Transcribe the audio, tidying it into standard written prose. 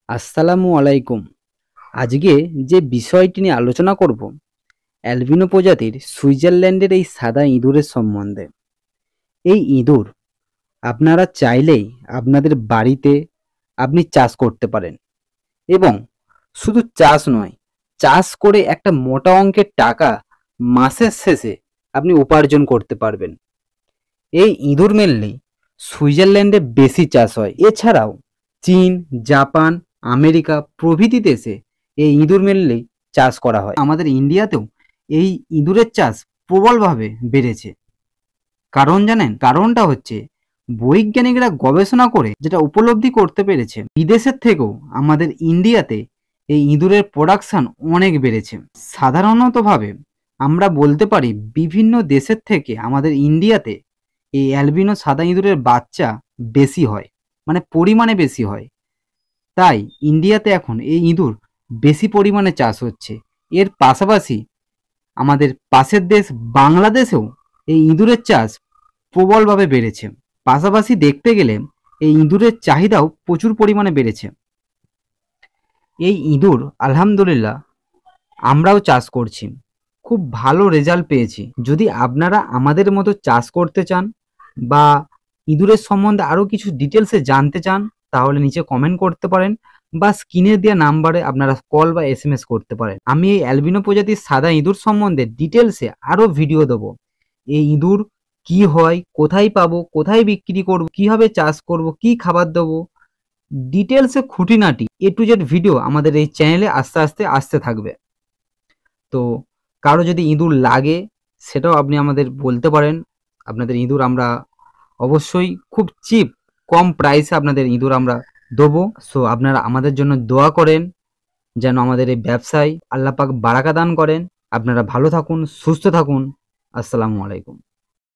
আসসালামু আলাইকুম। আজকে যে বিষয়টি নিয়ে আলোচনা করব, অ্যালবিনো প্রজাতির সুইজারল্যান্ডের এই সাদা ইঁদুরের সম্বন্ধে। এই ইঁদুর আপনারা চাইলেই আপনাদের বাড়িতে আপনি চাষ করতে পারেন, এবং শুধু চাষ নয়, চাষ করে একটা মোটা অঙ্কের টাকা মাসের শেষে আপনি উপার্জন করতে পারবেন। এই ইঁদুর মেনলি সুইজারল্যান্ডে বেশি চাষ হয়। এছাড়াও চীন, জাপান, আমেরিকা প্রভৃতি দেশে এই ইঁদুর মেনলি চাষ করা হয়। আমাদের ইন্ডিয়াতেও এই ইঁদুরের চাষ প্রবলভাবে বেড়েছে। কারণ জানেন? কারণটা হচ্ছে বৈজ্ঞানিকরা গবেষণা করে যেটা উপলব্ধি করতে পেরেছে, বিদেশের থেকেও আমাদের ইন্ডিয়াতে এই ইঁদুরের প্রোডাকশন অনেক বেড়েছে। সাধারণতভাবে আমরা বলতে পারি বিভিন্ন দেশের থেকে আমাদের ইন্ডিয়াতে এই অ্যালবিনো সাদা ইঁদুরের বাচ্চা বেশি হয়, মানে পরিমাণে বেশি হয়। তাই ইন্ডিয়াতে এখন এই ইঁদুর বেশি পরিমাণে চাষ হচ্ছে। এর পাশাপাশি আমাদের পাশের দেশ বাংলাদেশেও এই ইঁদুরের চাষ প্রবলভাবে বেড়েছে। পাশাপাশি দেখতে গেলে এই ইঁদুরের চাহিদাও প্রচুর পরিমাণে বেড়েছে। এই ইঁদুর আলহামদুলিল্লাহ আমরাও চাষ করছি, খুব ভালো রেজাল্ট পেয়েছি। যদি আপনারা আমাদের মতো চাষ করতে চান বা ইঁদুরের সম্বন্ধে আরও কিছু ডিটেলসে জানতে চান, তাহলে নিচে কমেন্ট করতে পারেন বা স্ক্রিনে দেওয়া নাম্বারে আপনারা কল বা SMS করতে পারেন। আমি এই অ্যালবিনো প্রজাতির সাদা ইঁদুর সম্বন্ধে ডিটেলসে আরও ভিডিও দেবো। এই ইঁদুর কি হয়, কোথায় পাবো, কোথায় বিক্রি করব, কিভাবে চাষ করব, কি খাবার দেবো, ডিটেলসে খুঁটিনাটি A to Z ভিডিও আমাদের এই চ্যানেলে আস্তে আস্তে আসতে থাকবে। তো কারো যদি ইঁদুর লাগে সেটাও আপনি আমাদের বলতে পারেন। আপনাদের ইঁদুর আমরা অবশ্যই খুব চিপ, কম প্রাইসে আপনাদের ইঁদুর আমরা দেবো। সো আপনারা আমাদের জন্য দোয়া করেন যেন আমাদের এই ব্যবসায় আল্লাহ পাক বারাকা দান করেন। আপনারা ভালো থাকুন, সুস্থ থাকুন। আসসালামু আলাইকুম।